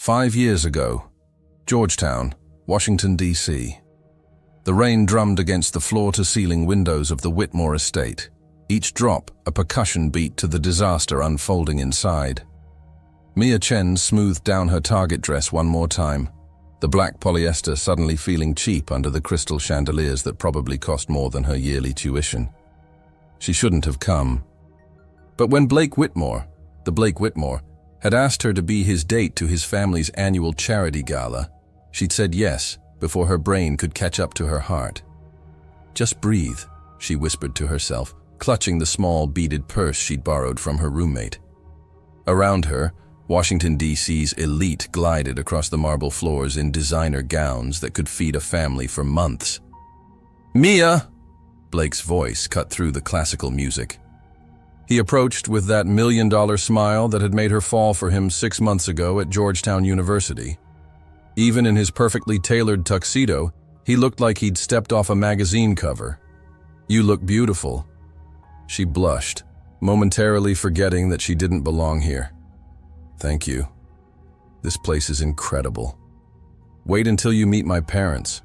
5 years ago, Georgetown, Washington, D.C. The rain drummed against the floor-to-ceiling windows of the Whitmore estate, each drop a percussion beat to the disaster unfolding inside. Mia Chen smoothed down her target dress one more time, the black polyester suddenly feeling cheap under the crystal chandeliers that probably cost more than her yearly tuition. She shouldn't have come. But when Blake Whitmore, had asked her to be his date to his family's annual charity gala, she'd said yes before her brain could catch up to her heart. "Just breathe," she whispered to herself, clutching the small beaded purse she'd borrowed from her roommate. Around her, Washington, D.C.'s elite glided across the marble floors in designer gowns that could feed a family for months. "Mia!" Blake's voice cut through the classical music. He approached with that $1,000,000 smile that had made her fall for him 6 months ago at Georgetown University. Even in his perfectly tailored tuxedo, he looked like he'd stepped off a magazine cover. "You look beautiful." She blushed, momentarily forgetting that she didn't belong here. "Thank you. This place is incredible. Wait until you meet my parents."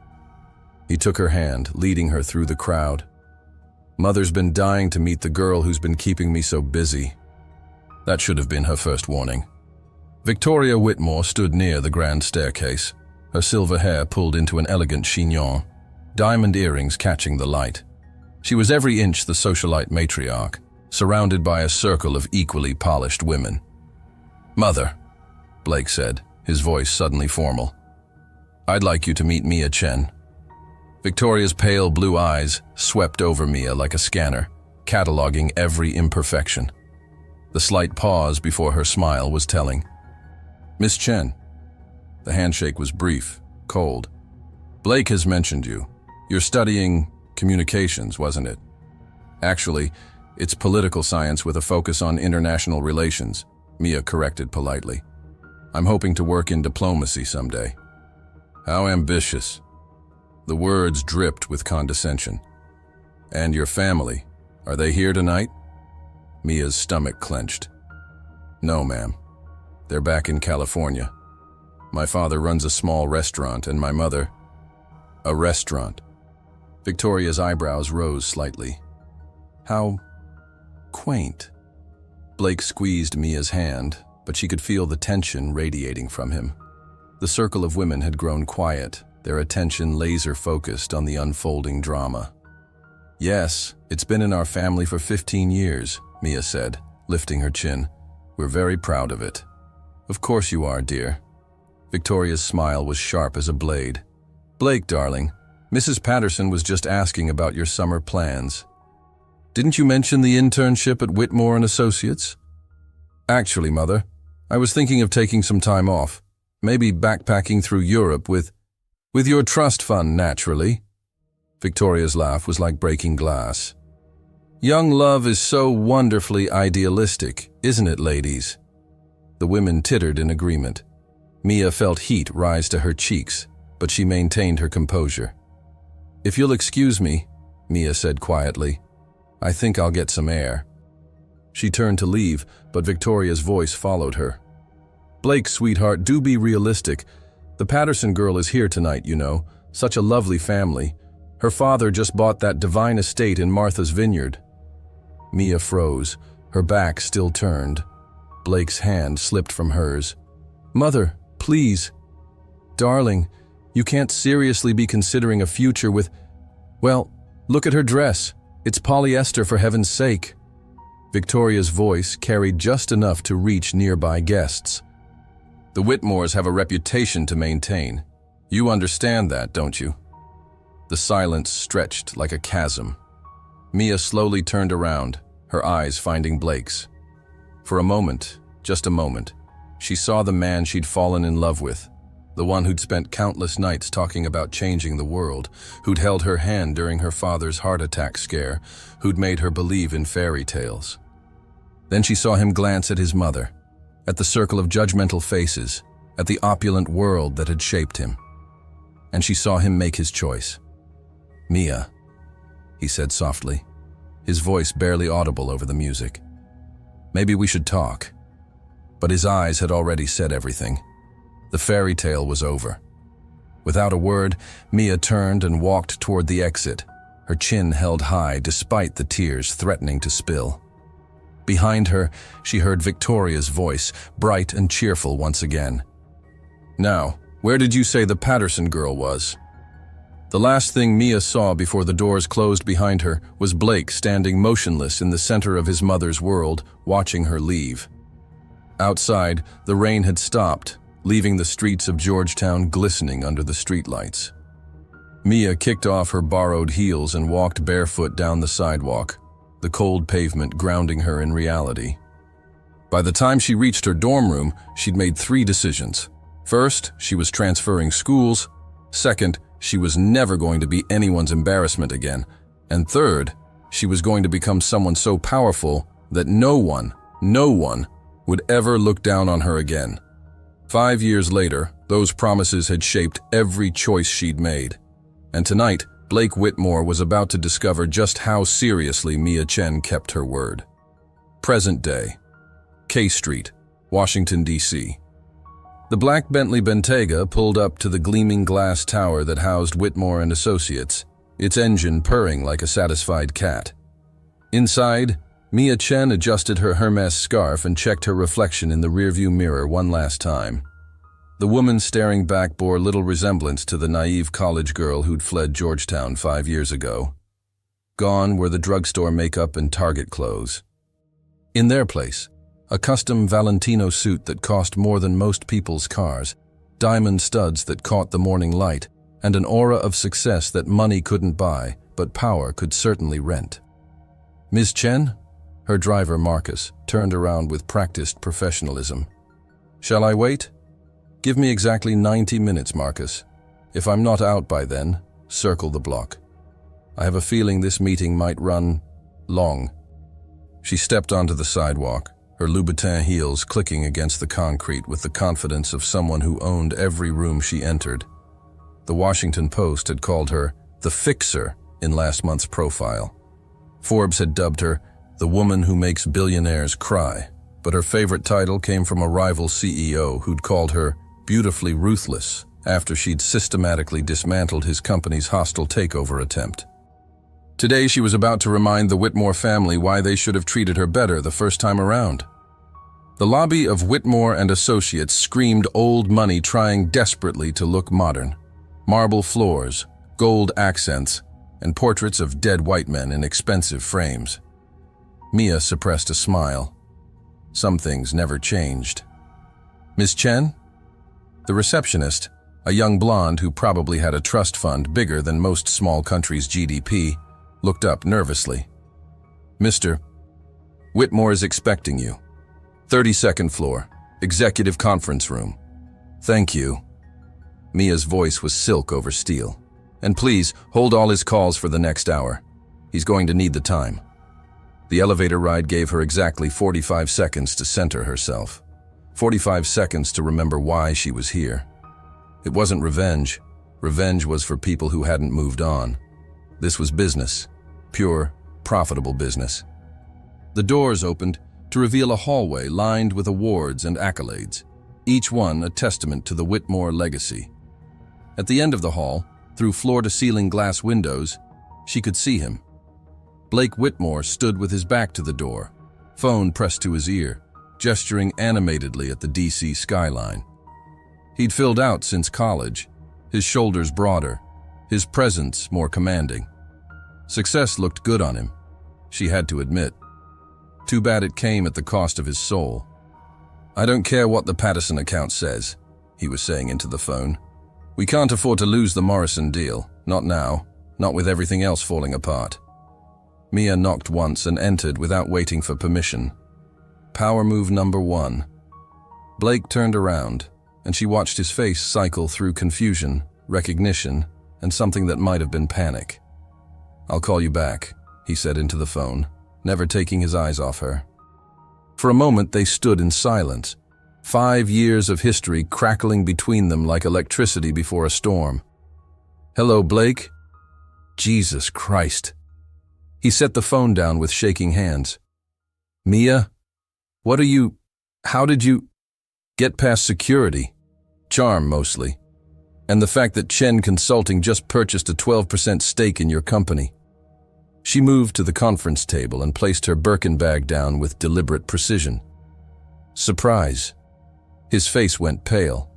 He took her hand, leading her through the crowd. "Mother's been dying to meet the girl who's been keeping me so busy." That should have been her first warning. Victoria Whitmore stood near the grand staircase, her silver hair pulled into an elegant chignon, diamond earrings catching the light. She was every inch the socialite matriarch, surrounded by a circle of equally polished women. "Mother," Blake said, his voice suddenly formal, "I'd like you to meet Mia Chen." Victoria's pale blue eyes swept over Mia like a scanner, cataloging every imperfection. The slight pause before her smile was telling. "Miss Chen." The handshake was brief, cold. "Blake has mentioned you. You're studying communications, wasn't it?" "Actually, it's political science with a focus on international relations," Mia corrected politely. "I'm hoping to work in diplomacy someday." "How ambitious." The words dripped with condescension. "And your family, are they here tonight?" Mia's stomach clenched. "No, ma'am. They're back in California. My father runs a small restaurant and my mother..." "A restaurant." Victoria's eyebrows rose slightly. "How quaint." Blake squeezed Mia's hand, but she could feel the tension radiating from him. The circle of women had grown quiet, their attention laser-focused on the unfolding drama. "Yes, it's been in our family for 15 years, Mia said, lifting her chin. "We're very proud of it." "Of course you are, dear." Victoria's smile was sharp as a blade. "Blake, darling, Mrs. Patterson was just asking about your summer plans. Didn't you mention the internship at Whitmore and Associates?" "Actually, Mother, I was thinking of taking some time off, maybe backpacking through Europe with your trust fund, naturally." Victoria's laugh was like breaking glass. "Young love is so wonderfully idealistic, isn't it, ladies?" The women tittered in agreement. Mia felt heat rise to her cheeks, but she maintained her composure. "If you'll excuse me," Mia said quietly, "I think I'll get some air." She turned to leave, but Victoria's voice followed her. "Blake, sweetheart, do be realistic. The Patterson girl is here tonight, you know. Such a lovely family. Her father just bought that divine estate in Martha's Vineyard." Mia froze, her back still turned. Blake's hand slipped from hers. "Mother, please." "Darling, you can't seriously be considering a future with... Well, look at her dress. It's polyester, for heaven's sake." Victoria's voice carried just enough to reach nearby guests. "The Whitmores have a reputation to maintain. You understand that, don't you?" The silence stretched like a chasm. Mia slowly turned around, her eyes finding Blake's. For a moment, just a moment, she saw the man she'd fallen in love with, the one who'd spent countless nights talking about changing the world, who'd held her hand during her father's heart attack scare, who'd made her believe in fairy tales. Then she saw him glance at his mother, at the circle of judgmental faces, at the opulent world that had shaped him. And she saw him make his choice. "Mia," he said softly, his voice barely audible over the music. "Maybe we should talk." But his eyes had already said everything. The fairy tale was over. Without a word, Mia turned and walked toward the exit, her chin held high despite the tears threatening to spill. Behind her, she heard Victoria's voice, bright and cheerful once again. "Now, where did you say the Patterson girl was?" The last thing Mia saw before the doors closed behind her was Blake standing motionless in the center of his mother's world, watching her leave. Outside, the rain had stopped, leaving the streets of Georgetown glistening under the streetlights. Mia kicked off her borrowed heels and walked barefoot down the sidewalk, the cold pavement grounding her in reality. By the time she reached her dorm room, she'd made 3 decisions. First, she was transferring schools. Second, she was never going to be anyone's embarrassment again. And third, she was going to become someone so powerful that no one would ever look down on her again. 5 years later, those promises had shaped every choice she'd made. And tonight, Blake Whitmore was about to discover just how seriously Mia Chen kept her word. Present day. K Street, Washington, D.C. The black Bentley Bentayga pulled up to the gleaming glass tower that housed Whitmore and Associates, its engine purring like a satisfied cat. Inside, Mia Chen adjusted her Hermes scarf and checked her reflection in the rearview mirror one last time. The woman staring back bore little resemblance to the naive college girl who'd fled Georgetown 5 years ago. Gone were the drugstore makeup and Target clothes. In their place, a custom Valentino suit that cost more than most people's cars, diamond studs that caught the morning light, and an aura of success that money couldn't buy, but power could certainly rent. "Ms. Chen?" Her driver, Marcus, turned around with practiced professionalism. "Shall I wait?" "Give me exactly 90 minutes, Marcus. If I'm not out by then, circle the block. I have a feeling this meeting might run long." She stepped onto the sidewalk, her Louboutin heels clicking against the concrete with the confidence of someone who owned every room she entered. The Washington Post had called her the Fixer in last month's profile. Forbes had dubbed her the woman who makes billionaires cry, but her favorite title came from a rival CEO who'd called her beautifully ruthless after she'd systematically dismantled his company's hostile takeover attempt. Today she was about to remind the Whitmore family why they should have treated her better the first time around. The lobby of Whitmore and Associates screamed old money trying desperately to look modern. Marble floors, gold accents, and portraits of dead white men in expensive frames. Mia suppressed a smile. Some things never changed. "Miss Chen?" The receptionist, a young blonde who probably had a trust fund bigger than most small countries' GDP, looked up nervously. "Mr. Whitmore is expecting you. 32nd floor, executive conference room." "Thank you." Mia's voice was silk over steel. "And please, hold all his calls for the next hour. He's going to need the time." The elevator ride gave her exactly 45 seconds to center herself. 45 seconds to remember why she was here. It wasn't revenge. Revenge was for people who hadn't moved on. This was business. Pure, profitable business. The doors opened to reveal a hallway lined with awards and accolades, each one a testament to the Whitmore legacy. At the end of the hall, through floor-to-ceiling glass windows, she could see him. Blake Whitmore stood with his back to the door, phone pressed to his ear, gesturing animatedly at the DC skyline. He'd filled out since college, his shoulders broader, his presence more commanding. Success looked good on him, she had to admit. Too bad it came at the cost of his soul. "I don't care what the Patterson account says," he was saying into the phone. "We can't afford to lose the Morrison deal, not now, not with everything else falling apart." Mia knocked once and entered without waiting for permission. Power move number 1. Blake turned around, and she watched his face cycle through confusion, recognition, and something that might have been panic. "I'll call you back," he said into the phone, never taking his eyes off her. For a moment they stood in silence, 5 years of history crackling between them like electricity before a storm. "Hello, Blake?" Jesus Christ. He set the phone down with shaking hands. "Mia? How did you get past security?" Charm, mostly. And the fact that Chen Consulting just purchased a 12% stake in your company. She moved to the conference table and placed her Birkin bag down with deliberate precision. Surprise. His face went pale.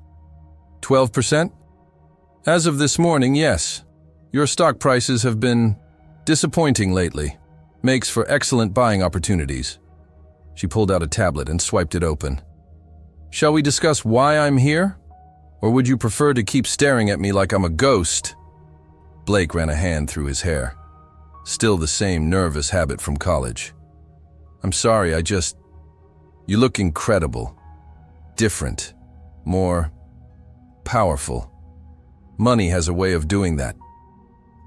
12%? As of this morning, yes. Your stock prices have been disappointing lately. Makes for excellent buying opportunities. She pulled out a tablet and swiped it open. Shall we discuss why I'm here? Or would you prefer to keep staring at me like I'm a ghost? Blake ran a hand through his hair. Still the same nervous habit from college. I'm sorry, You look incredible. Different. More powerful. Money has a way of doing that.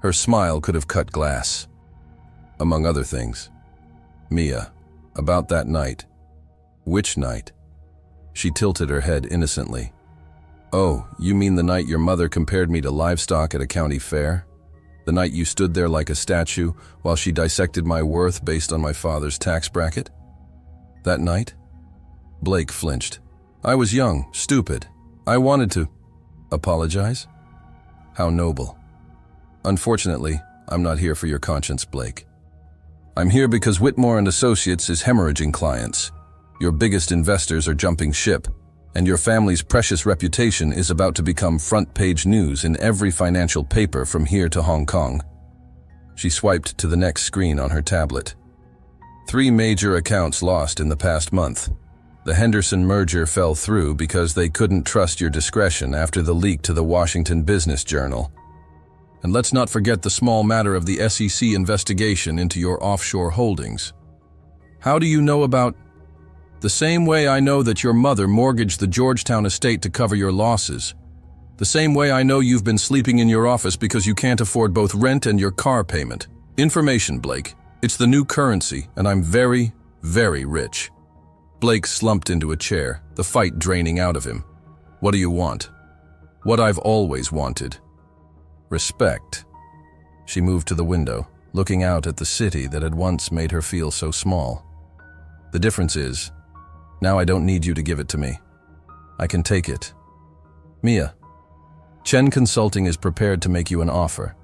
Her smile could have cut glass. Among other things. Mia, about that night. Which night? She tilted her head innocently. Oh, you mean the night your mother compared me to livestock at a county fair? The night you stood there like a statue while she dissected my worth based on my father's tax bracket? That night? Blake flinched. I was young, stupid. I wanted to apologize? How noble. Unfortunately, I'm not here for your conscience, Blake. I'm here because Whitmore and Associates is hemorrhaging clients. Your biggest investors are jumping ship, and your family's precious reputation is about to become front-page news in every financial paper from here to Hong Kong. She swiped to the next screen on her tablet. 3 major accounts lost in the past month. The Henderson merger fell through because they couldn't trust your discretion after the leak to the Washington Business Journal. And let's not forget the small matter of the SEC investigation into your offshore holdings. How do you know about... The same way I know that your mother mortgaged the Georgetown estate to cover your losses. The same way I know you've been sleeping in your office because you can't afford both rent and your car payment. Information, Blake. It's the new currency, and I'm very, very rich. Blake slumped into a chair, the fight draining out of him. What do you want? What I've always wanted. Respect. She moved to the window, looking out at the city that had once made her feel so small. The difference is, now I don't need you to give it to me. I can take it. Mia, Chen Consulting is prepared to make you an offer.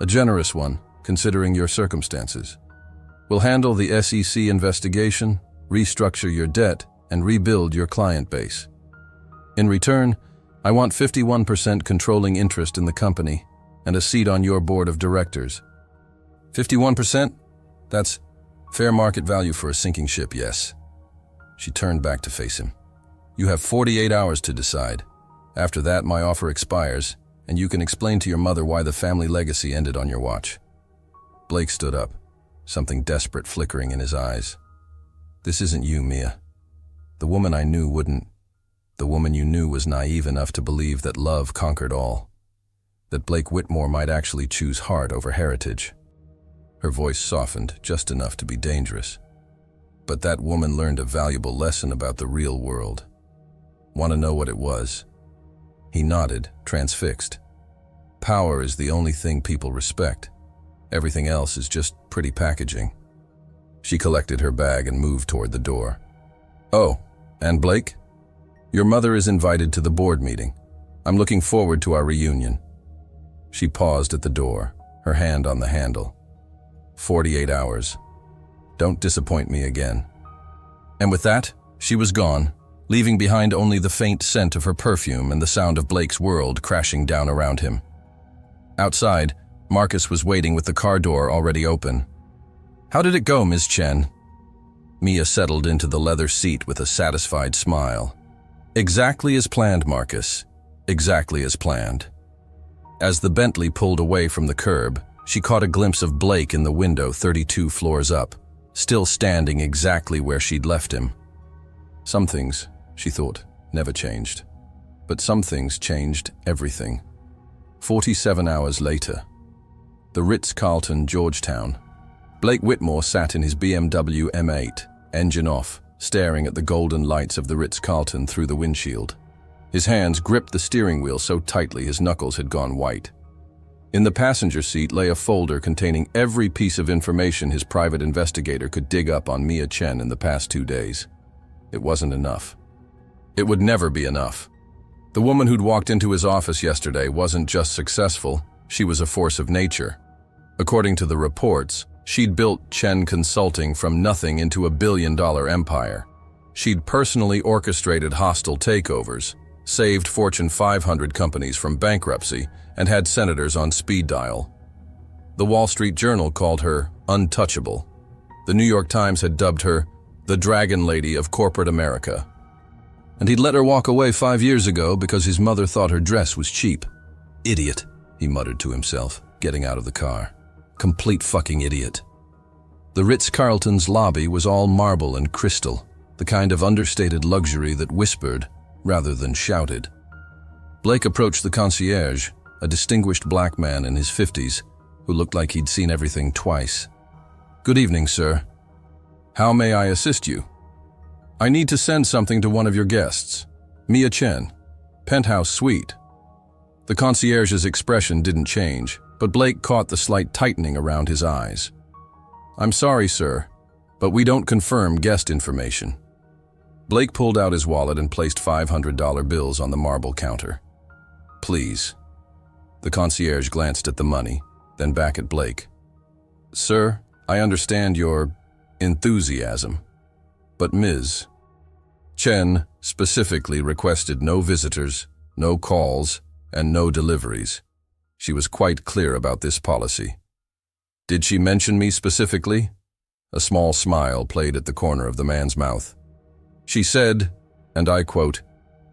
A generous one, considering your circumstances. We'll handle the SEC investigation, restructure your debt, and rebuild your client base. In return, I want 51% controlling interest in the company and a seat on your board of directors. 51%? That's fair market value for a sinking ship, yes. She turned back to face him. You have 48 hours to decide. After that, my offer expires, and you can explain to your mother why the family legacy ended on your watch. Blake stood up, something desperate flickering in his eyes. This isn't you, Mia. The woman I knew wouldn't. The woman you knew was naive enough to believe that love conquered all. That Blake Whitmore might actually choose heart over heritage. Her voice softened just enough to be dangerous. But that woman learned a valuable lesson about the real world. Want to know what it was? He nodded, transfixed. Power is the only thing people respect. Everything else is just pretty packaging. She collected her bag and moved toward the door. Oh, and Blake? Your mother is invited to the board meeting. I'm looking forward to our reunion. She paused at the door, her hand on the handle. 48 hours. Don't disappoint me again. And with that, she was gone, leaving behind only the faint scent of her perfume and the sound of Blake's world crashing down around him. Outside, Marcus was waiting with the car door already open. How did it go, Ms. Chen? Mia settled into the leather seat with a satisfied smile. Exactly as planned, Marcus. Exactly as planned. As the Bentley pulled away from the curb, she caught a glimpse of Blake in the window 32 floors up, still standing exactly where she'd left him. Some things, she thought, never changed. But some things changed everything. 47 hours later. The Ritz-Carlton, Georgetown. Blake Whitmore sat in his BMW M8, engine off, staring at the golden lights of the Ritz-Carlton through the windshield. His hands gripped the steering wheel so tightly his knuckles had gone white. In the passenger seat lay a folder containing every piece of information his private investigator could dig up on Mia Chen in the past 2 days. It wasn't enough. It would never be enough. The woman who'd walked into his office yesterday wasn't just successful, she was a force of nature. According to the reports, she'd built Chen Consulting from nothing into a billion-dollar empire. She'd personally orchestrated hostile takeovers, saved Fortune 500 companies from bankruptcy, and had senators on speed dial. The Wall Street Journal called her untouchable. The New York Times had dubbed her the Dragon Lady of corporate America. And he'd let her walk away 5 years ago because his mother thought her dress was cheap. Idiot, he muttered to himself, getting out of the car. Complete fucking idiot. The Ritz-Carlton's lobby was all marble and crystal, the kind of understated luxury that whispered rather than shouted. Blake approached the concierge, a distinguished black man in his 50s, who looked like he'd seen everything twice. "Good evening, sir. How may I assist you?" "I need to send something to one of your guests, Mia Chen, penthouse suite." The concierge's expression didn't change, but Blake caught the slight tightening around his eyes. "I'm sorry, sir, but we don't confirm guest information." Blake pulled out his wallet and placed $500 bills on the marble counter. "Please." The concierge glanced at the money, then back at Blake. "Sir, I understand your enthusiasm, but Ms. Chen specifically requested no visitors, no calls, and no deliveries. She was quite clear about this policy." "Did she mention me specifically?" A small smile played at the corner of the man's mouth. "She said, and I quote,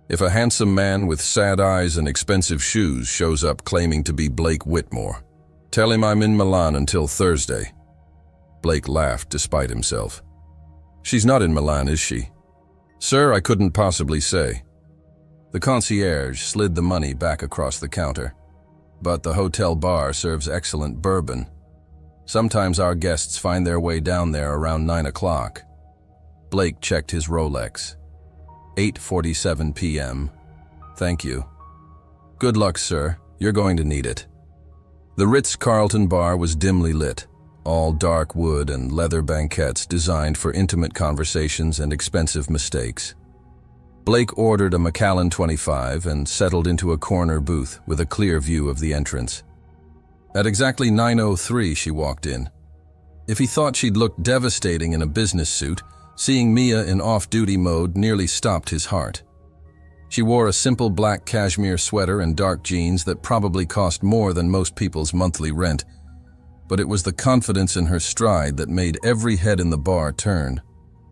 'If a handsome man with sad eyes and expensive shoes shows up claiming to be Blake Whitmore, tell him I'm in Milan until Thursday.'" Blake laughed despite himself. "She's not in Milan, is she?" "Sir, I couldn't possibly say." The concierge slid the money back across the counter. "But the hotel bar serves excellent bourbon. Sometimes our guests find their way down there around 9 o'clock. Blake checked his Rolex. 8:47 p.m. "Thank you." "Good luck, sir. You're going to need it." The Ritz-Carlton bar was dimly lit, all dark wood and leather banquettes designed for intimate conversations and expensive mistakes. Blake ordered a Macallan 25 and settled into a corner booth with a clear view of the entrance. At exactly 9:03 she walked in. If he thought she'd look devastating in a business suit, seeing Mia in off-duty mode nearly stopped his heart. She wore a simple black cashmere sweater and dark jeans that probably cost more than most people's monthly rent, but it was the confidence in her stride that made every head in the bar turn.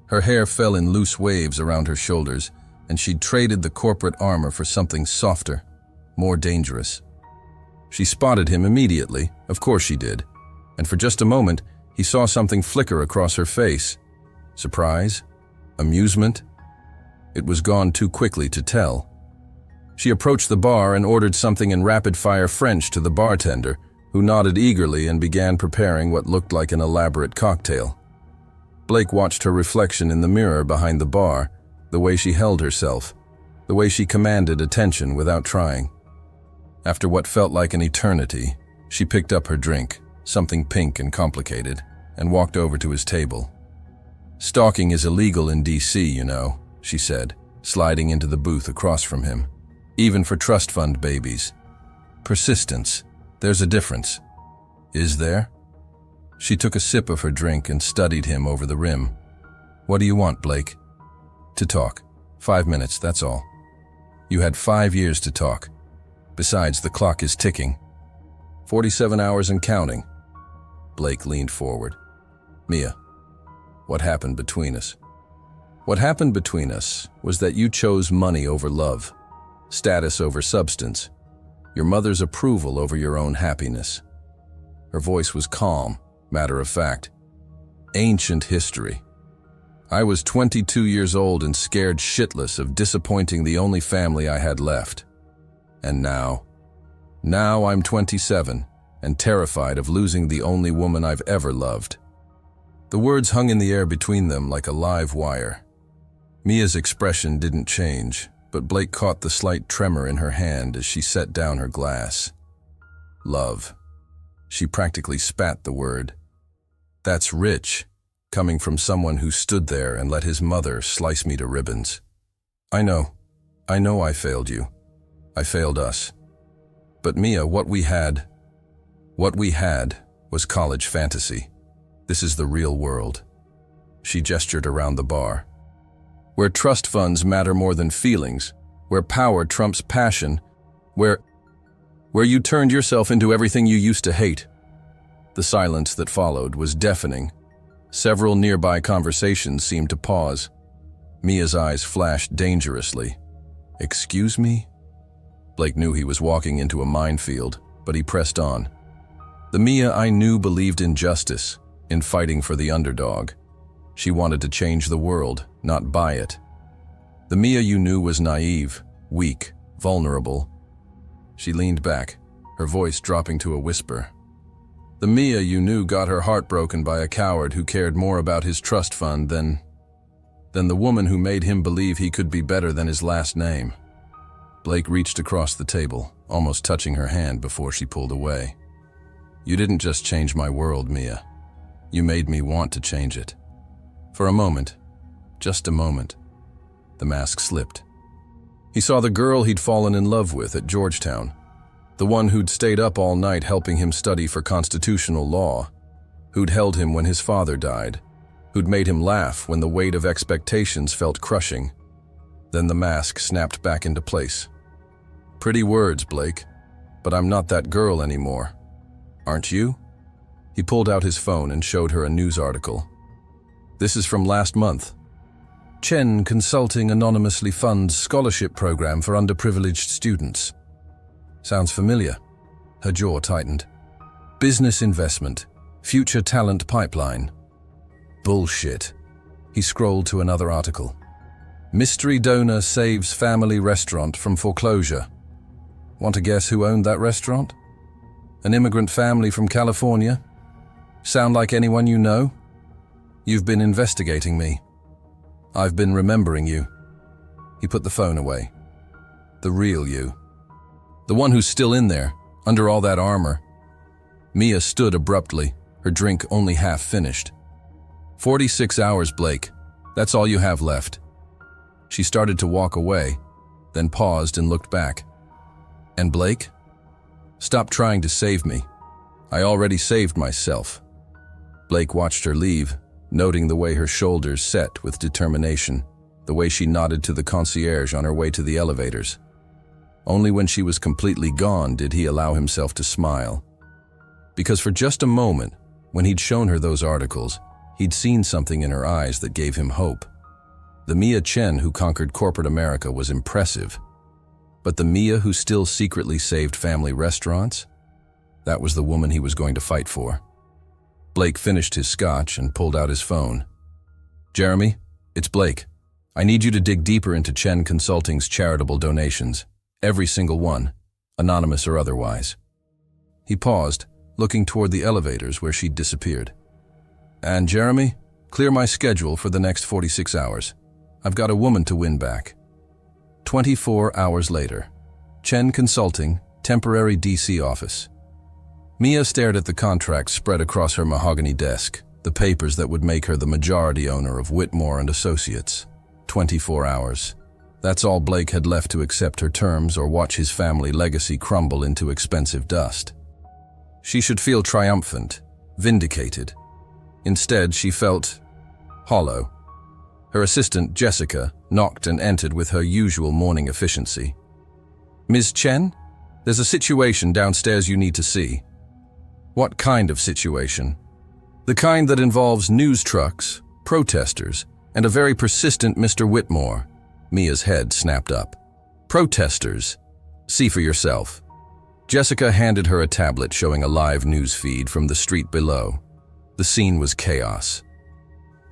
Her hair fell in loose waves around her shoulders, and she'd traded the corporate armor for something softer, more dangerous. She spotted him immediately, of course she did, and for just a moment he saw something flicker across her face. Surprise? Amusement? It was gone too quickly to tell. She approached the bar and ordered something in rapid-fire French to the bartender, who nodded eagerly and began preparing what looked like an elaborate cocktail. Blake watched her reflection in the mirror behind the bar, the way she held herself, the way she commanded attention without trying. After what felt like an eternity, she picked up her drink, something pink and complicated, and walked over to his table. "Stalking is illegal in D.C., you know," she said, sliding into the booth across from him. "Even for trust fund babies. Persistence. There's a difference." "Is there?" She took a sip of her drink and studied him over the rim. "What do you want, Blake?" "To talk. 5 minutes, that's all." "You had 5 years to talk. Besides, the clock is ticking. 47 hours and counting." Blake leaned forward. "Mia, what happened between us?" "What happened between us was that you chose money over love, status over substance, your mother's approval over your own happiness." Her voice was calm, matter of fact. "Ancient history. I was 22 years old and scared shitless of disappointing the only family I had left. And now I'm 27 and terrified of losing the only woman I've ever loved." The words hung in the air between them like a live wire. Mia's expression didn't change, but Blake caught the slight tremor in her hand as she set down her glass. Love. She practically spat the word. That's rich, coming from someone who stood there and let his mother slice me to ribbons. I know I failed you. I failed us. But Mia, what we had was college fantasy. This is the real world. She gestured around the bar. Where trust funds matter more than feelings, where power trumps passion, where you turned yourself into everything you used to hate. The silence that followed was deafening. Several nearby conversations seemed to pause. Mia's eyes flashed dangerously. Excuse me? Blake knew he was walking into a minefield, but he pressed on. The Mia I knew believed in justice, in fighting for the underdog. She wanted to change the world, not buy it. The Mia you knew was naive, weak, vulnerable. She leaned back, her voice dropping to a whisper. The Mia you knew got her heart broken by a coward who cared more about his trust fund than the woman who made him believe he could be better than his last name. Blake reached across the table, almost touching her hand before she pulled away. You didn't just change my world, Mia. You made me want to change it. For a moment, just a moment, the mask slipped. He saw the girl he'd fallen in love with at Georgetown, the one who'd stayed up all night helping him study for constitutional law, who'd held him when his father died, who'd made him laugh when the weight of expectations felt crushing. Then the mask snapped back into place. Pretty words, Blake, but I'm not that girl anymore. Aren't you? He pulled out his phone and showed her a news article. This is from last month. Chen Consulting anonymously funds scholarship program for underprivileged students. Sounds familiar. Her jaw tightened. Business investment. Future talent pipeline. Bullshit. He scrolled to another article. Mystery donor saves family restaurant from foreclosure. Want to guess who owned that restaurant? An immigrant family from California? Sound like anyone you know? You've been investigating me. I've been remembering you. He put the phone away. The real you. The one who's still in there, under all that armor. Mia stood abruptly, her drink only half finished. 46 hours, Blake. That's all you have left. She started to walk away, then paused and looked back. And Blake? Stop trying to save me. I already saved myself. Blake watched her leave, noting the way her shoulders set with determination, the way she nodded to the concierge on her way to the elevators. Only when she was completely gone did he allow himself to smile. Because for just a moment, when he'd shown her those articles, he'd seen something in her eyes that gave him hope. The Mia Chen who conquered corporate America was impressive. But the Mia who still secretly saved family restaurants? That was the woman he was going to fight for. Blake finished his scotch and pulled out his phone. Jeremy, it's Blake. I need you to dig deeper into Chen Consulting's charitable donations. Every single one, anonymous or otherwise. He paused, looking toward the elevators where she'd disappeared. And Jeremy, clear my schedule for the next 46 hours. I've got a woman to win back. 24 hours later. Chen Consulting, temporary DC office. Mia stared at the contracts spread across her mahogany desk, the papers that would make her the majority owner of Whitmore & Associates. 24 hours. That's all Blake had left to accept her terms or watch his family legacy crumble into expensive dust. She should feel triumphant, vindicated. Instead, she felt hollow. Her assistant, Jessica, knocked and entered with her usual morning efficiency. Ms. Chen, there's a situation downstairs you need to see. What kind of situation? The kind that involves news trucks, protesters, and a very persistent Mr. Whitmore. Mia's head snapped up. Protesters. See for yourself. Jessica handed her a tablet showing a live news feed from the street below. The scene was chaos.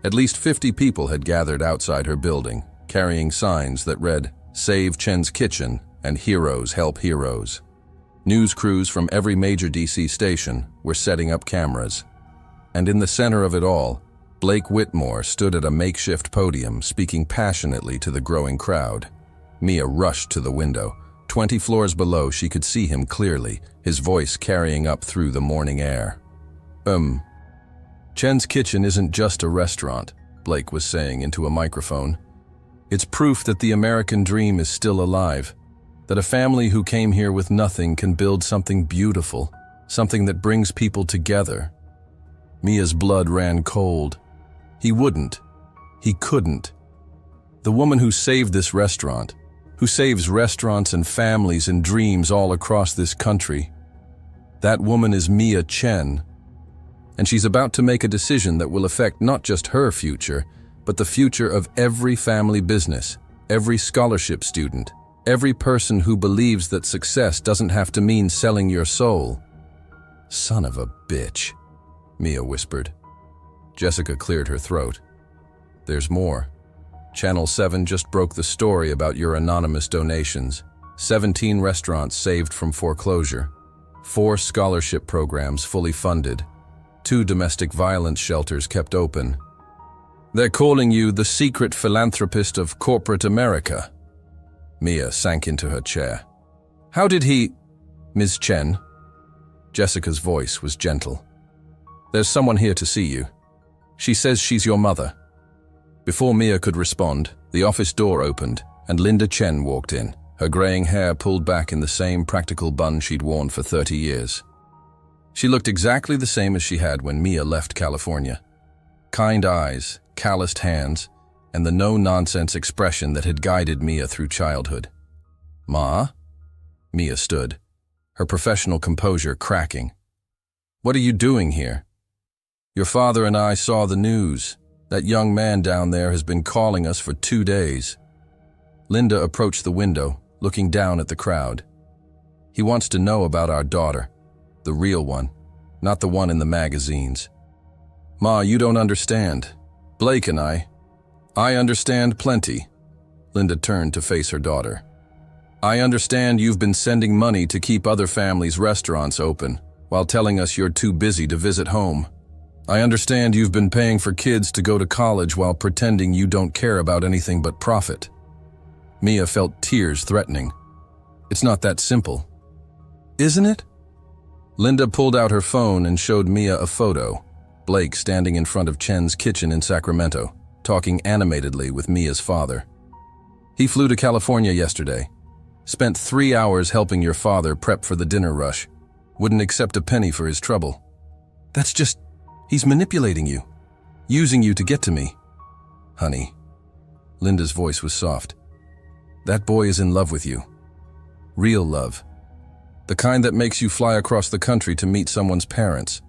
At least 50 people had gathered outside her building, carrying signs that read, "Save Chen's Kitchen" and "Heroes Help Heroes." News crews from every major DC station were setting up cameras. And in the center of it all, Blake Whitmore stood at a makeshift podium speaking passionately to the growing crowd. Mia rushed to the window. 20 floors below, she could see him clearly, his voice carrying up through the morning air. Chen's Kitchen isn't just a restaurant, Blake was saying into a microphone. It's proof that the American dream is still alive. That a family who came here with nothing can build something beautiful, something that brings people together. Mia's blood ran cold. He wouldn't. He couldn't. The woman who saved this restaurant, who saves restaurants and families and dreams all across this country, that woman is Mia Chen. And she's about to make a decision that will affect not just her future, but the future of every family business, every scholarship student, every person who believes that success doesn't have to mean selling your soul. Son of a bitch, Mia whispered. Jessica cleared her throat. There's more. Channel 7 just broke the story about your anonymous donations. 17 restaurants saved from foreclosure. 4 scholarship programs fully funded. 2 domestic violence shelters kept open. They're calling you the secret philanthropist of corporate America. Mia sank into her chair. How did he... Ms. Chen? Jessica's voice was gentle. There's someone here to see you. She says she's your mother. Before Mia could respond, the office door opened and Linda Chen walked in, her graying hair pulled back in the same practical bun she'd worn for 30 years. She looked exactly the same as she had when Mia left California. Kind eyes, calloused hands, and the no-nonsense expression that had guided Mia through childhood. Ma? Mia stood, her professional composure cracking. What are you doing here? Your father and I saw the news. That young man down there has been calling us for 2 days. Linda approached the window, looking down at the crowd. He wants to know about our daughter, the real one, not the one in the magazines. Ma, you don't understand. Blake and I understand plenty. Linda turned to face her daughter. I understand you've been sending money to keep other families' restaurants open, while telling us you're too busy to visit home. I understand you've been paying for kids to go to college while pretending you don't care about anything but profit. Mia felt tears threatening. It's not that simple. Isn't it? Linda pulled out her phone and showed Mia a photo. Blake standing in front of Chen's kitchen in Sacramento, talking animatedly with Mia's father. He flew to California yesterday. Spent 3 hours helping your father prep for the dinner rush. Wouldn't accept a penny for his trouble. That's just... He's manipulating you, using you to get to me. Honey. Linda's voice was soft. That boy is in love with you. Real love. The kind that makes you fly across the country to meet someone's parents.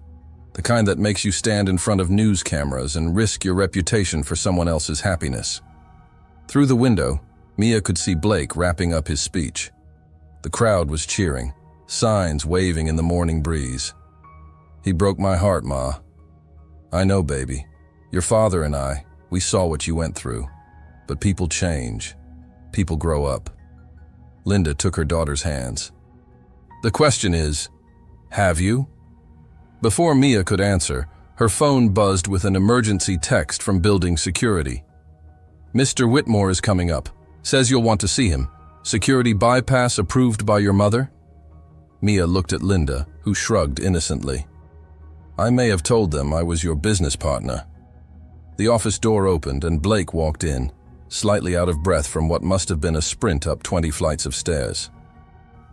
The kind that makes you stand in front of news cameras and risk your reputation for someone else's happiness. Through the window, Mia could see Blake wrapping up his speech. The crowd was cheering, signs waving in the morning breeze. He broke my heart, Ma. I know, baby. Your father and I, we saw what you went through. But people change. People grow up. Linda took her daughter's hands. The question is, have you? Before Mia could answer, her phone buzzed with an emergency text from building security. Mr. Whitmore is coming up. Says you'll want to see him. Security bypass approved by your mother? Mia looked at Linda, who shrugged innocently. I may have told them I was your business partner. The office door opened and Blake walked in, slightly out of breath from what must have been a sprint up 20 flights of stairs.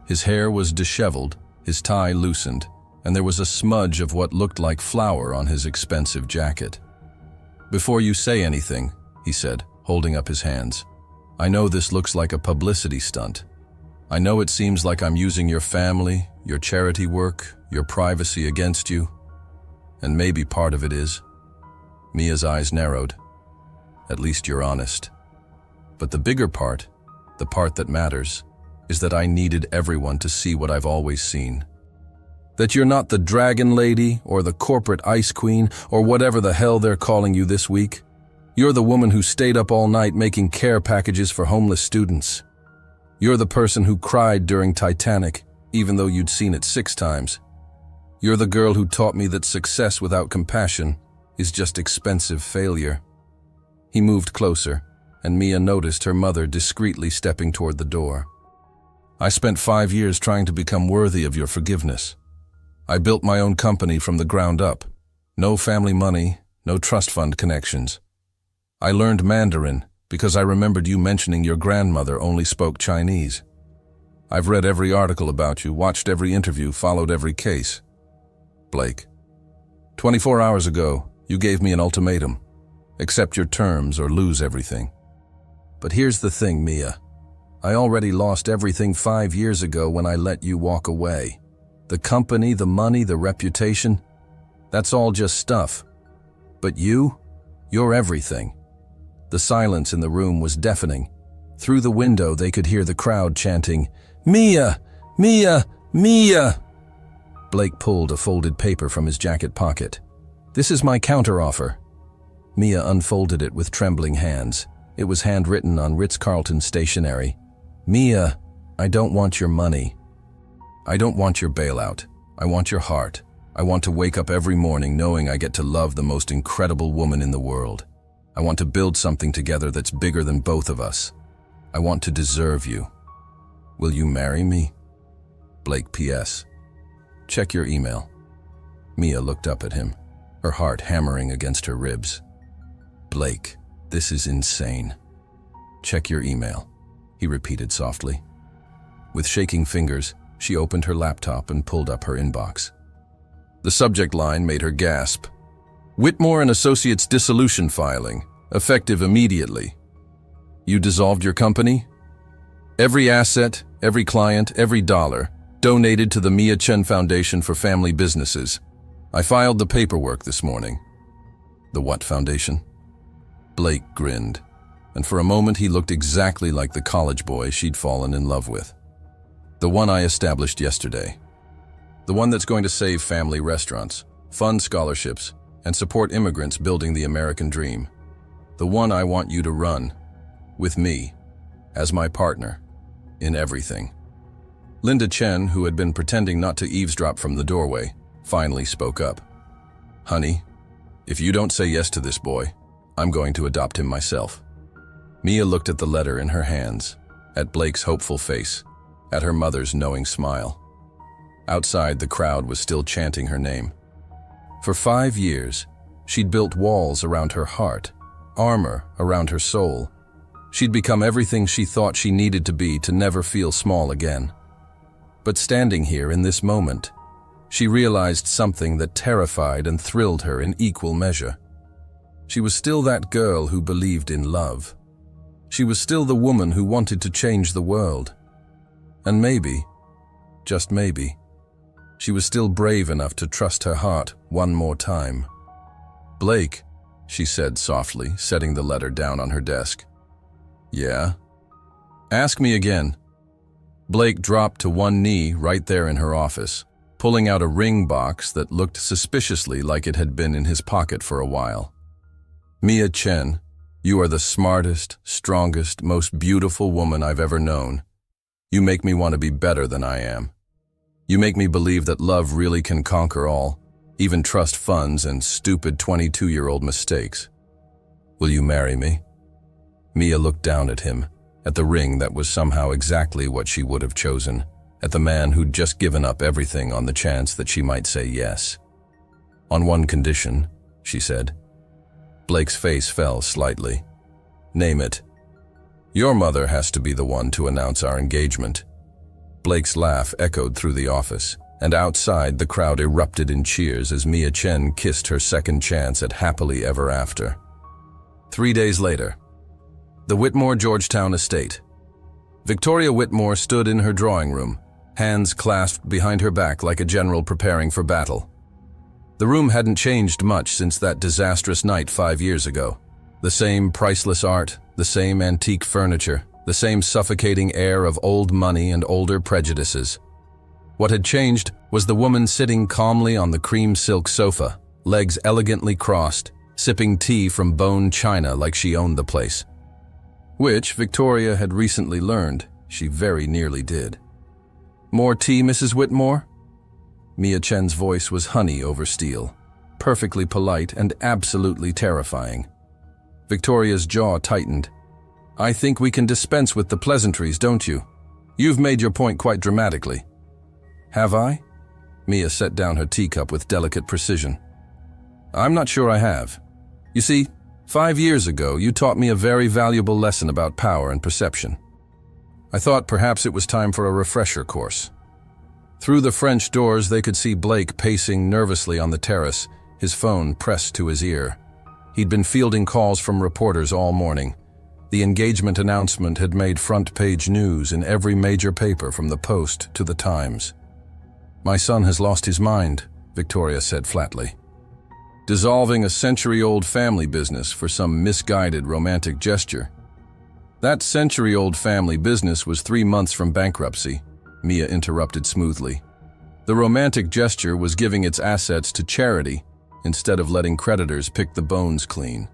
His hair was disheveled, his tie loosened, and there was a smudge of what looked like flour on his expensive jacket. Before you say anything, he said, holding up his hands, I know this looks like a publicity stunt. I know it seems like I'm using your family, your charity work, your privacy against you. And maybe part of it is. Mia's eyes narrowed. At least you're honest. But the bigger part, the part that matters, is that I needed everyone to see what I've always seen. That you're not the dragon lady or the corporate ice queen or whatever the hell they're calling you this week. You're the woman who stayed up all night making care packages for homeless students. You're the person who cried during Titanic, even though you'd seen it 6 times. You're the girl who taught me that success without compassion is just expensive failure. He moved closer, and Mia noticed her mother discreetly stepping toward the door. I spent 5 years trying to become worthy of your forgiveness. I built my own company from the ground up. No family money, no trust fund connections. I learned Mandarin because I remembered you mentioning your grandmother only spoke Chinese. I've read every article about you, watched every interview, followed every case. Blake, 24 hours ago, you gave me an ultimatum. Accept your terms or lose everything. But here's the thing, Mia. I already lost everything 5 years ago when I let you walk away. The company, the money, the reputation, that's all just stuff. But you're everything. The silence in the room was deafening. Through the window, they could hear the crowd chanting, "Mia! Mia! Mia!" Blake pulled a folded paper from his jacket pocket. "This is my counteroffer." Mia unfolded it with trembling hands. It was handwritten on Ritz-Carlton stationery. "Mia, I don't want your money. I don't want your bailout. I want your heart. I want to wake up every morning knowing I get to love the most incredible woman in the world. I want to build something together that's bigger than both of us. I want to deserve you. Will you marry me? Blake P.S. Check your email." Mia looked up at him, her heart hammering against her ribs. "Blake, this is insane." "Check your email," he repeated softly. With shaking fingers, she opened her laptop and pulled up her inbox. The subject line made her gasp. "Whitmore and Associates dissolution filing, effective immediately. You dissolved your company? Every asset, every client, every dollar, donated to the Mia Chen Foundation for Family Businesses. I filed the paperwork this morning." "The what foundation?" Blake grinned, and for a moment he looked exactly like the college boy she'd fallen in love with. "The one I established yesterday. The one that's going to save family restaurants, fund scholarships, and support immigrants building the American dream. The one I want you to run, with me, as my partner, in everything." Linda Chen, who had been pretending not to eavesdrop from the doorway, finally spoke up. "Honey, if you don't say yes to this boy, I'm going to adopt him myself." Mia looked at the letter in her hands, at Blake's hopeful face, at her mother's knowing smile. Outside, the crowd was still chanting her name. For 5 years, she'd built walls around her heart, armor around her soul. She'd become everything she thought she needed to be to never feel small again. But standing here in this moment, she realized something that terrified and thrilled her in equal measure. She was still that girl who believed in love. She was still the woman who wanted to change the world. And maybe, just maybe, she was still brave enough to trust her heart one more time. "Blake," she said softly, setting the letter down on her desk. "Yeah?" "Ask me again." Blake dropped to one knee right there in her office, pulling out a ring box that looked suspiciously like it had been in his pocket for a while. "Mia Chen, you are the smartest, strongest, most beautiful woman I've ever known. You make me want to be better than I am. You make me believe that love really can conquer all, even trust funds and stupid 22-year-old mistakes. Will you marry me?" Mia looked down at him, at the ring that was somehow exactly what she would have chosen, at the man who'd just given up everything on the chance that she might say yes. "On one condition," she said. Blake's face fell slightly. "Name it." "Your mother has to be the one to announce our engagement." Blake's laugh echoed through the office, and outside the crowd erupted in cheers as Mia Chen kissed her second chance at happily ever after. 3 days later, the Whitmore Georgetown estate. Victoria Whitmore stood in her drawing room, hands clasped behind her back like a general preparing for battle. The room hadn't changed much since that disastrous night 5 years ago. The same priceless art, the same antique furniture, the same suffocating air of old money and older prejudices. What had changed was the woman sitting calmly on the cream silk sofa, legs elegantly crossed, sipping tea from bone china like she owned the place. Which, Victoria had recently learned, she very nearly did. "More tea, Mrs. Whitmore?" Mia Chen's voice was honey over steel, perfectly polite and absolutely terrifying. Victoria's jaw tightened. "I think we can dispense with the pleasantries, don't you? You've made your point quite dramatically." "Have I?" Mia set down her teacup with delicate precision. "I'm not sure I have. You see, 5 years ago you taught me a very valuable lesson about power and perception. I thought perhaps it was time for a refresher course. Through the French doors, they could see Blake pacing nervously on the terrace, his phone pressed to his ear. He'd been fielding calls from reporters all morning. The engagement announcement had made front-page news in every major paper from the Post to the Times. "My son has lost his mind," Victoria said flatly. "Dissolving a century-old family business for some misguided romantic gesture." "That century-old family business was 3 months from bankruptcy," Mia interrupted smoothly. "The romantic gesture was giving its assets to charity instead of letting creditors pick the bones clean.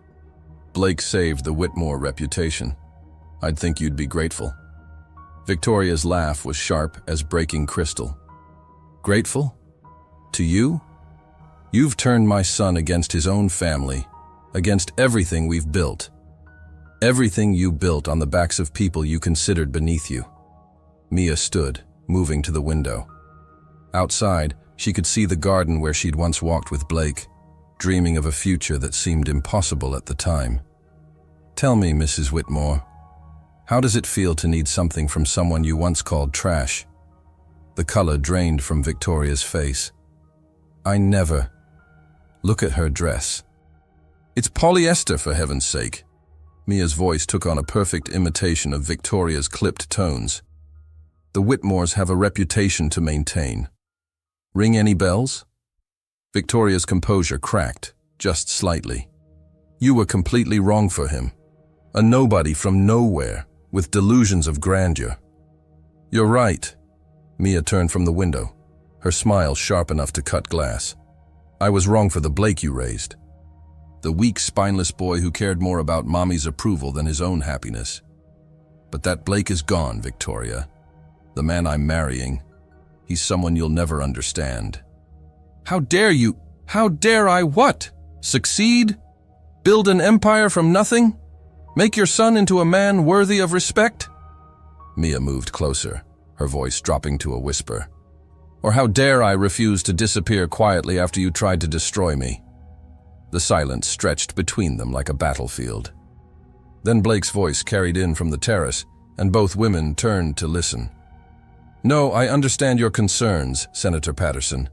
Blake saved the Whitmore reputation. I'd think you'd be grateful." Victoria's laugh was sharp as breaking crystal. "Grateful? To you? You've turned my son against his own family, against everything we've built. Everything you built on the backs of people you considered beneath you." Mia stood, moving to the window. Outside, she could see the garden where she'd once walked with Blake, dreaming of a future that seemed impossible at the time. "Tell me, Mrs. Whitmore, how does it feel to need something from someone you once called trash?" The color drained from Victoria's face. "I never." "Look at her dress. It's polyester, for heaven's sake." Mia's voice took on a perfect imitation of Victoria's clipped tones. "The Whitmores have a reputation to maintain. Ring any bells?" Victoria's composure cracked, just slightly. "You were completely wrong for him. A nobody from nowhere, with delusions of grandeur." "You're right." Mia turned from the window, her smile sharp enough to cut glass. "I was wrong for the Blake you raised. The weak, spineless boy who cared more about Mommy's approval than his own happiness. But that Blake is gone, Victoria. The man I'm marrying, he's someone you'll never understand." "How dare you? How dare I what? Succeed? Build an empire from nothing? Make your son into a man worthy of respect?" Mia moved closer, her voice dropping to a whisper. "Or how dare I refuse to disappear quietly after you tried to destroy me?" The silence stretched between them like a battlefield. Then Blake's voice carried in from the terrace, and both women turned to listen. "No, I understand your concerns, Senator Patterson,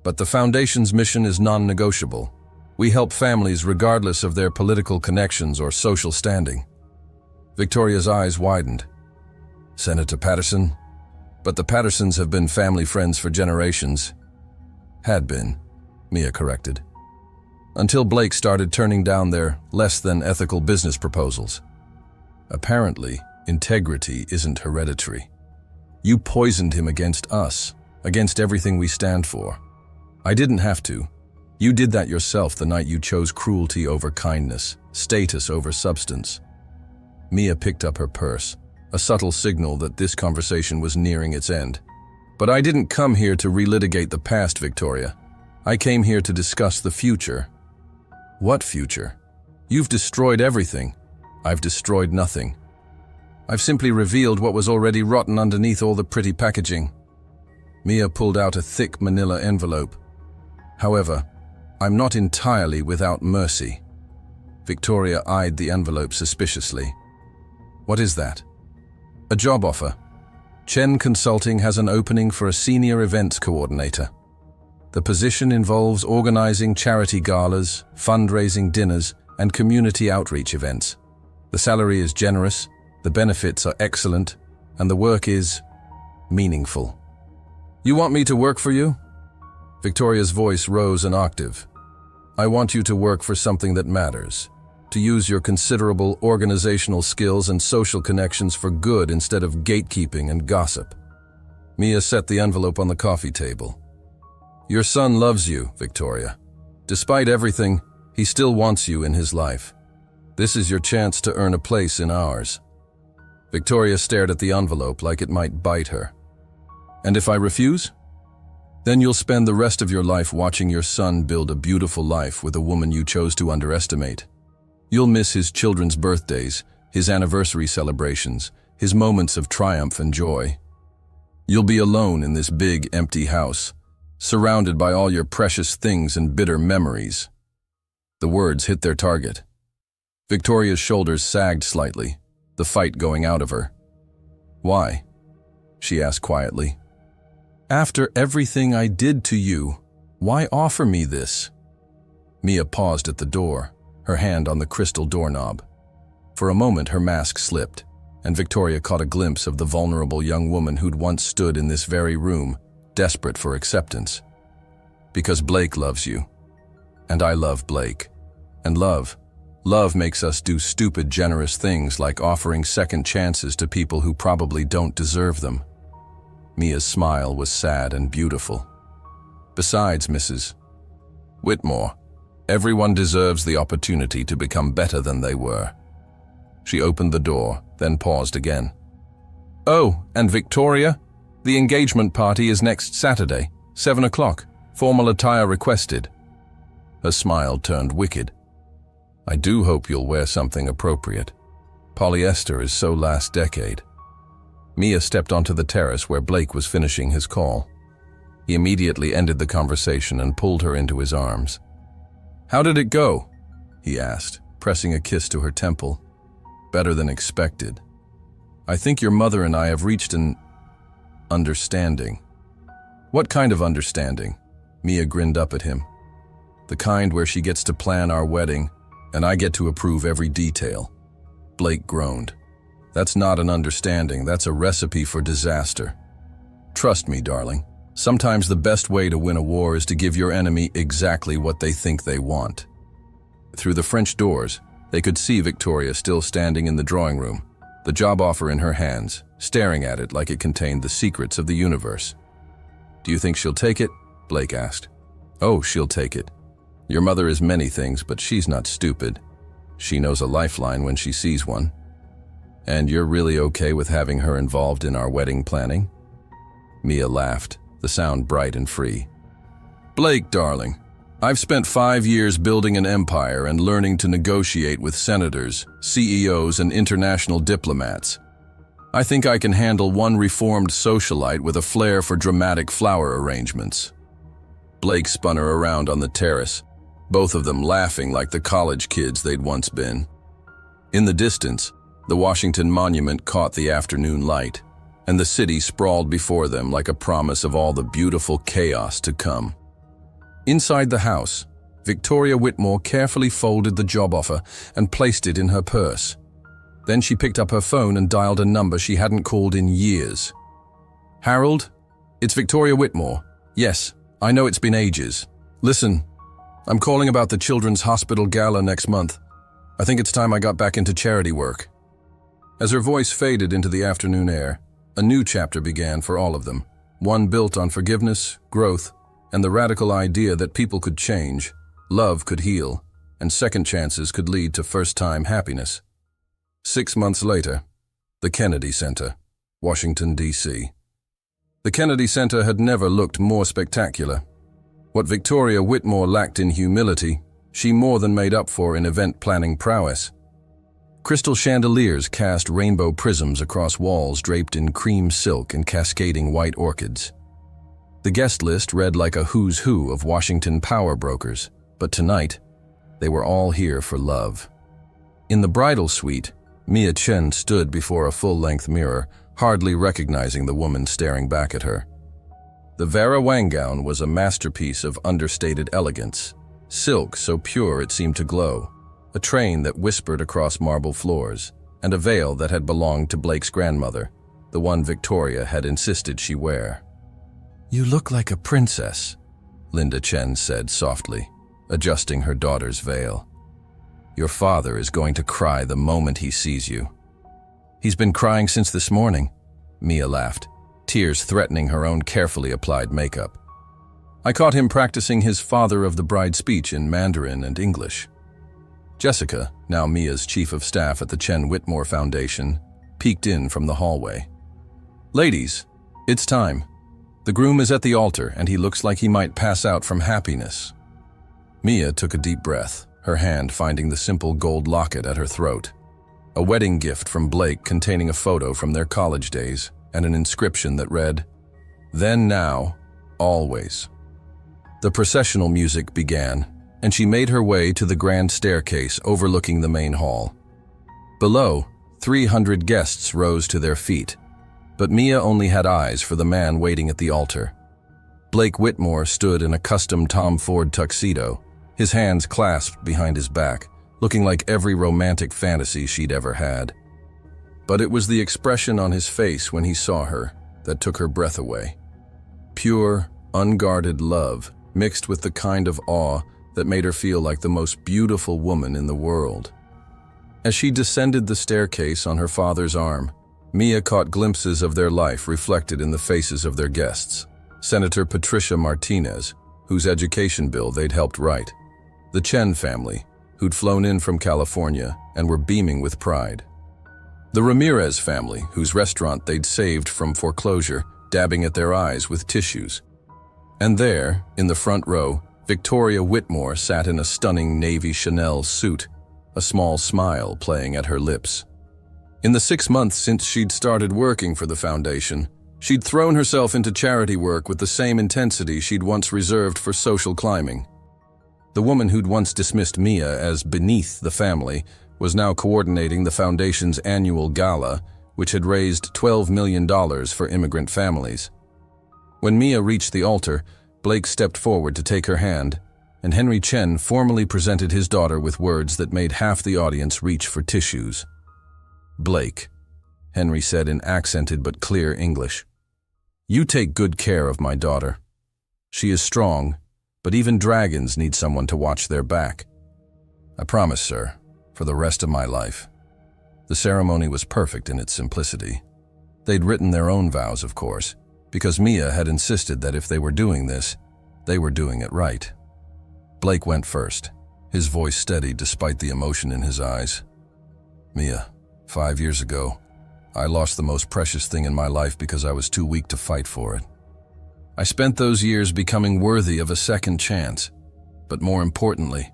but the Foundation's mission is non-negotiable. We help families regardless of their political connections or social standing." Victoria's eyes widened. "Senator Patterson? But the Pattersons have been family friends for generations." "Had been," Mia corrected. "Until Blake started turning down their less-than-ethical business proposals. Apparently, integrity isn't hereditary. You poisoned him against us, against everything we stand for. I didn't have to. You did that yourself the night you chose cruelty over kindness, status over substance." Mia picked up her purse, a subtle signal that this conversation was nearing its end. "But I didn't come here to relitigate the past, Victoria. I came here to discuss the future." "What future? You've destroyed everything. I've destroyed nothing. I've simply revealed what was already rotten underneath all the pretty packaging." Mia pulled out a thick manila envelope. "However, I'm not entirely without mercy." Victoria eyed the envelope suspiciously. "What is that?" "A job offer. Chen Consulting has an opening for a senior events coordinator. The position involves organizing charity galas, fundraising dinners, and community outreach events. The salary is generous, the benefits are excellent, and the work is meaningful." "You want me to work for you?" Victoria's voice rose an octave. "I want you to work for something that matters, to use your considerable organizational skills and social connections for good instead of gatekeeping and gossip." Mia set the envelope on the coffee table. "Your son loves you, Victoria. Despite everything, he still wants you in his life. This is your chance to earn a place in ours." Victoria stared at the envelope like it might bite her. "And if I refuse?" "Then you'll spend the rest of your life watching your son build a beautiful life with a woman you chose to underestimate. You'll miss his children's birthdays, his anniversary celebrations, his moments of triumph and joy. You'll be alone in this big, empty house, surrounded by all your precious things and bitter memories." The words hit their target. Victoria's shoulders sagged slightly, the fight going out of her. Why? She asked quietly. After everything I did to you, why offer me this? Mia paused at the door, her hand on the crystal doorknob. For a moment her mask slipped, and Victoria caught a glimpse of the vulnerable young woman who'd once stood in this very room, desperate for acceptance. Because Blake loves you. And I love Blake. And love makes us do stupid, generous things like offering second chances to people who probably don't deserve them. Mia's smile was sad and beautiful. Besides, Mrs. Whitmore, everyone deserves the opportunity to become better than they were. She opened the door, then paused again. Oh, and Victoria, the engagement party is next Saturday, 7 o'clock. Formal attire requested. Her smile turned wicked. I do hope you'll wear something appropriate. Polyester is so last decade. Mia stepped onto the terrace where Blake was finishing his call. He immediately ended the conversation and pulled her into his arms. How did it go? He asked, pressing a kiss to her temple. Better than expected. I think your mother and I have reached an understanding. What kind of understanding? Mia grinned up at him. The kind where she gets to plan our wedding, and I get to approve every detail. Blake groaned. That's not an understanding, that's a recipe for disaster. Trust me, darling. Sometimes the best way to win a war is to give your enemy exactly what they think they want. Through the French doors, they could see Victoria still standing in the drawing room, the job offer in her hands, staring at it like it contained the secrets of the universe. Do you think she'll take it? Blake asked. Oh, she'll take it. Your mother is many things, but she's not stupid. She knows a lifeline when she sees one. And you're really okay with having her involved in our wedding planning? Mia laughed, the sound bright and free. Blake, darling, I've spent 5 years building an empire and learning to negotiate with senators, CEOs, and international diplomats. I think I can handle one reformed socialite with a flair for dramatic flower arrangements. Blake spun her around on the terrace, both of them laughing like the college kids they'd once been. In the distance, the Washington Monument caught the afternoon light, and the city sprawled before them like a promise of all the beautiful chaos to come. Inside the house, Victoria Whitmore carefully folded the job offer and placed it in her purse. Then she picked up her phone and dialed a number she hadn't called in years. Harold, it's Victoria Whitmore. Yes, I know it's been ages. Listen, I'm calling about the Children's Hospital Gala next month. I think it's time I got back into charity work. As her voice faded into the afternoon air, a new chapter began for all of them, one built on forgiveness, growth, and the radical idea that people could change, love could heal, and second chances could lead to first-time happiness. 6 months later, the Kennedy Center, Washington, D.C. The Kennedy Center had never looked more spectacular. What Victoria Whitmore lacked in humility, she more than made up for in event planning prowess. Crystal chandeliers cast rainbow prisms across walls draped in cream silk and cascading white orchids. The guest list read like a who's who of Washington power brokers, but tonight, they were all here for love. In the bridal suite, Mia Chen stood before a full-length mirror, hardly recognizing the woman staring back at her. The Vera Wang gown was a masterpiece of understated elegance, silk so pure it seemed to glow, a train that whispered across marble floors, and a veil that had belonged to Blake's grandmother, the one Victoria had insisted she wear. You look like a princess, Linda Chen said softly, adjusting her daughter's veil. Your father is going to cry the moment he sees you. He's been crying since this morning, Mia laughed, tears threatening her own carefully applied makeup. I caught him practicing his father of the bride speech in Mandarin and English. Jessica, now Mia's chief of staff at the Chen Whitmore Foundation, peeked in from the hallway. Ladies, it's time. The groom is at the altar and he looks like he might pass out from happiness. Mia took a deep breath, her hand finding the simple gold locket at her throat. A wedding gift from Blake containing a photo from their college days and an inscription that read, Then, now, always. The processional music began, and she made her way to the grand staircase overlooking the main hall. Below, 300 guests rose to their feet, But Mia only had eyes for the man waiting at the altar. Blake Whitmore stood in a custom Tom Ford tuxedo, his hands clasped behind his back, looking like every romantic fantasy she'd ever had. But it was the expression on his face when he saw her that took her breath away. Pure, unguarded love mixed with the kind of awe that made her feel like the most beautiful woman in the world. As she descended the staircase on her father's arm, Mia caught glimpses of their life reflected in the faces of their guests. Senator Patricia Martinez, whose education bill they'd helped write. The Chen family, who'd flown in from California and were beaming with pride. The Ramirez family, whose restaurant they'd saved from foreclosure, dabbing at their eyes with tissues. And there, in the front row, Victoria Whitmore sat in a stunning navy Chanel suit, a small smile playing at her lips. In the 6 months since she'd started working for the foundation, she'd thrown herself into charity work with the same intensity she'd once reserved for social climbing. The woman who'd once dismissed Mia as beneath the family was now coordinating the foundation's annual gala, which had raised $12 million for immigrant families. When Mia reached the altar, Blake stepped forward to take her hand, and Henry Chen formally presented his daughter with words that made half the audience reach for tissues. "Blake," Henry said in accented but clear English, "you take good care of my daughter. She is strong, but even dragons need someone to watch their back. I promise, sir, for the rest of my life." The ceremony was perfect in its simplicity. They'd written their own vows, of course, because Mia had insisted that if they were doing this, they were doing it right. Blake went first, his voice steady despite the emotion in his eyes. "Mia, 5 years ago, I lost the most precious thing in my life because I was too weak to fight for it. I spent those years becoming worthy of a second chance, but more importantly,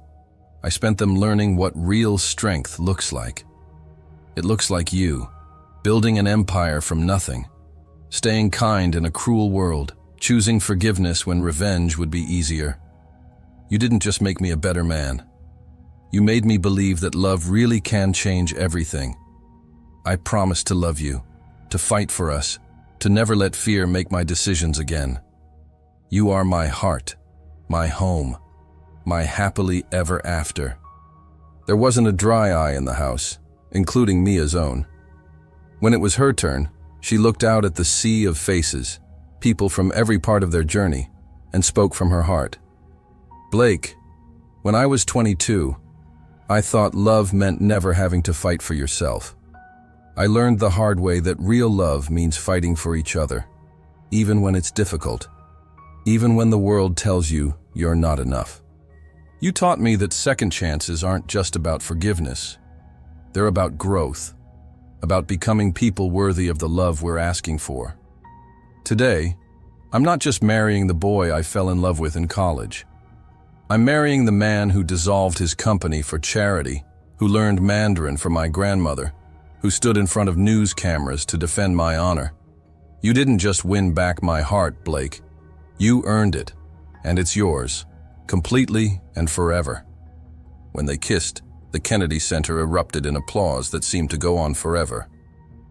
I spent them learning what real strength looks like. It looks like you, building an empire from nothing, staying kind in a cruel world, choosing forgiveness when revenge would be easier. You didn't just make me a better man. You made me believe that love really can change everything. I promise to love you, to fight for us, to never let fear make my decisions again. You are my heart, my home, my happily ever after." There wasn't a dry eye in the house, including Mia's own. When it was her turn, she looked out at the sea of faces, people from every part of their journey, and spoke from her heart. "Blake, when I was 22, I thought love meant never having to fight for yourself. I learned the hard way that real love means fighting for each other, even when it's difficult, even when the world tells you you're not enough. You taught me that second chances aren't just about forgiveness. They're about growth, about becoming people worthy of the love we're asking for. Today, I'm not just marrying the boy I fell in love with in college. I'm marrying the man who dissolved his company for charity, who learned Mandarin from my grandmother, who stood in front of news cameras to defend my honor. You didn't just win back my heart, Blake. You earned it, and it's yours, completely and forever." When they kissed, the Kennedy Center erupted in applause that seemed to go on forever.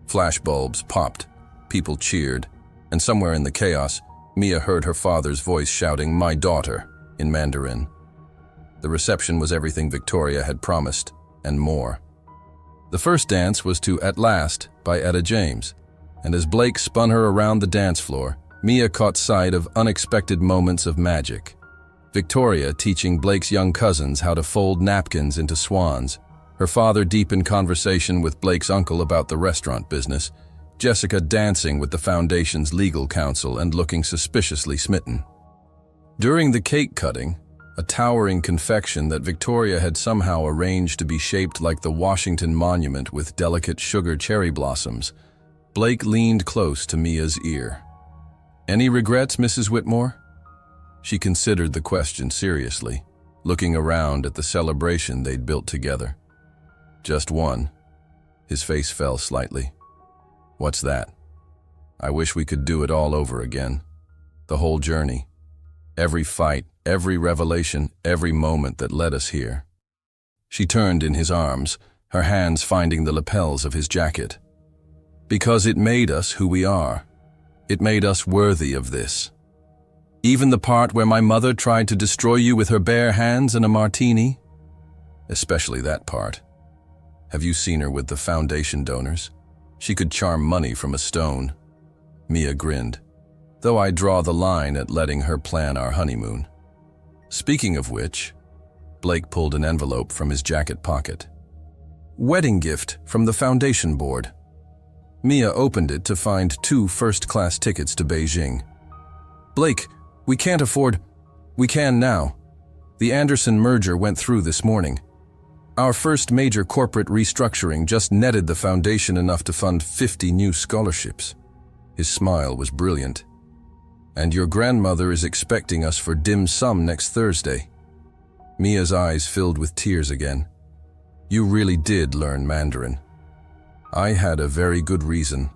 Flashbulbs popped, people cheered, and somewhere in the chaos, Mia heard her father's voice shouting, "My daughter," in Mandarin. The reception was everything Victoria had promised, and more. The first dance was to "At Last" by Etta James, and as Blake spun her around the dance floor, Mia caught sight of unexpected moments of magic. Victoria teaching Blake's young cousins how to fold napkins into swans, her father deep in conversation with Blake's uncle about the restaurant business, Jessica dancing with the foundation's legal counsel and looking suspiciously smitten. During the cake cutting, a towering confection that Victoria had somehow arranged to be shaped like the Washington Monument with delicate sugar cherry blossoms, Blake leaned close to Mia's ear. "Any regrets, Mrs. Whitmore?" She considered the question seriously, looking around at the celebration they'd built together. "Just one." His face fell slightly. "What's that?" "I wish we could do it all over again. The whole journey. Every fight, every revelation, every moment that led us here." She turned in his arms, her hands finding the lapels of his jacket. Because it made us who we are. It made us worthy of this. Even the part where my mother tried to destroy you with her bare hands and a martini? Especially that part. Have you seen her with the foundation donors? She could charm money from a stone. Mia grinned, though I draw the line at letting her plan our honeymoon. Speaking of which, Blake pulled an envelope from his jacket pocket. Wedding gift from the foundation board. Mia opened it to find 2 first-class tickets to Beijing. Blake, we can't afford. We can now. The Anderson merger went through this morning. Our first major corporate restructuring just netted the foundation enough to fund 50 new scholarships. His smile was brilliant. And your grandmother is expecting us for dim sum next Thursday. Mia's eyes filled with tears again. You really did learn Mandarin. I had a very good reason.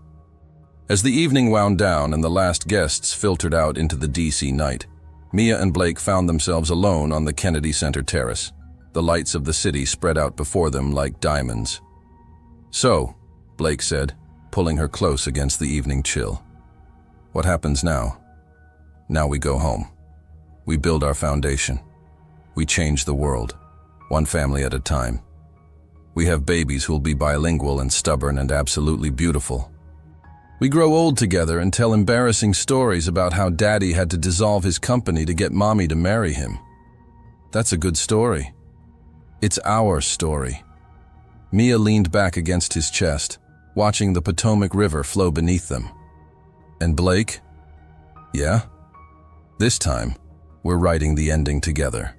As the evening wound down and the last guests filtered out into the DC night, Mia and Blake found themselves alone on the Kennedy Center terrace, the lights of the city spread out before them like diamonds. So, Blake said, pulling her close against the evening chill. What happens now? Now we go home. We build our foundation. We change the world, one family at a time. We have babies who'll be bilingual and stubborn and absolutely beautiful. We grow old together and tell embarrassing stories about how Daddy had to dissolve his company to get Mommy to marry him. That's a good story. It's our story. Mia leaned back against his chest, watching the Potomac River flow beneath them. And Blake? Yeah? This time, we're writing the ending together.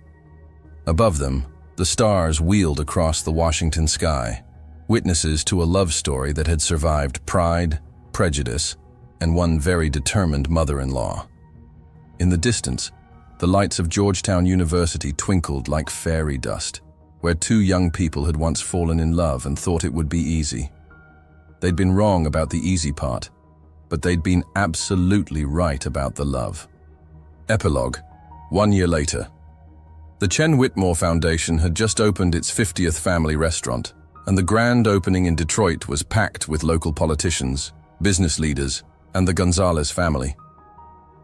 Above them, the stars wheeled across the Washington sky, witnesses to a love story that had survived pride, prejudice, and one very determined mother-in-law. In the distance, the lights of Georgetown University twinkled like fairy dust, where 2 young people had once fallen in love and thought it would be easy. They'd been wrong about the easy part, but they'd been absolutely right about the love. Epilogue, 1 year later. The Chen Whitmore Foundation had just opened its 50th family restaurant, and the grand opening in Detroit was packed with local politicians, business leaders, and the Gonzalez family,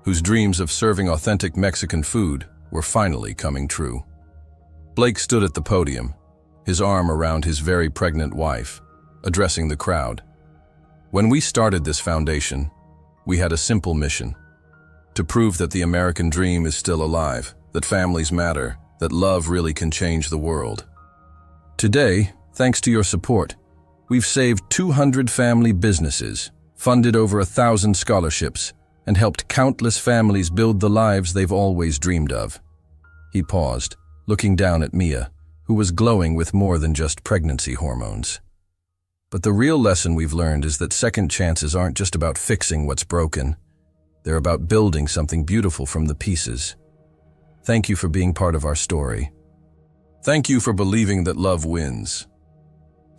whose dreams of serving authentic Mexican food were finally coming true. Blake stood at the podium, his arm around his very pregnant wife, addressing the crowd. When we started this foundation, we had a simple mission: to prove that the American dream is still alive, that families matter, that love really can change the world. Today, thanks to your support, we've saved 200 family businesses, funded over 1,000 scholarships, and helped countless families build the lives they've always dreamed of. He paused, looking down at Mia, who was glowing with more than just pregnancy hormones. But the real lesson we've learned is that second chances aren't just about fixing what's broken. They're about building something beautiful from the pieces. Thank you for being part of our story. Thank you for believing that love wins.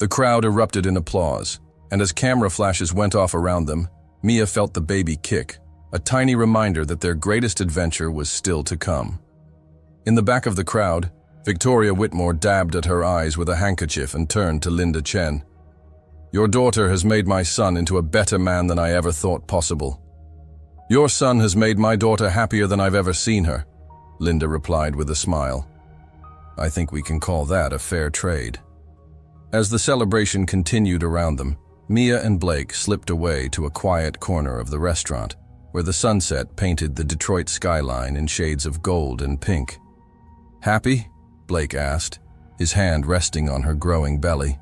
The crowd erupted in applause, and as camera flashes went off around them, Mia felt the baby kick, a tiny reminder that their greatest adventure was still to come. In the back of the crowd, Victoria Whitmore dabbed at her eyes with a handkerchief and turned to Linda Chen. Your daughter has made my son into a better man than I ever thought possible. Your son has made my daughter happier than I've ever seen her, Linda replied with a smile. I think we can call that a fair trade. As the celebration continued around them, Mia and Blake slipped away to a quiet corner of the restaurant, where the sunset painted the Detroit skyline in shades of gold and pink. Happy? Blake asked, his hand resting on her growing belly.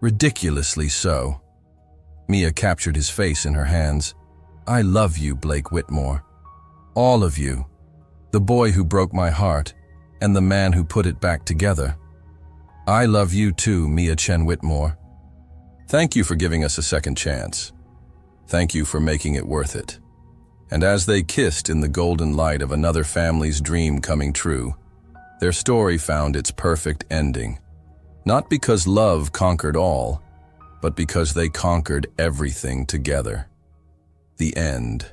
Ridiculously so. Mia captured his face in her hands. I love you, Blake Whitmore. All of you. The boy who broke my heart, and the man who put it back together. I love you too, Mia Chen Whitmore. Thank you for giving us a second chance. Thank you for making it worth it. And as they kissed in the golden light of another family's dream coming true, their story found its perfect ending. Not because love conquered all, but because they conquered everything together. The end.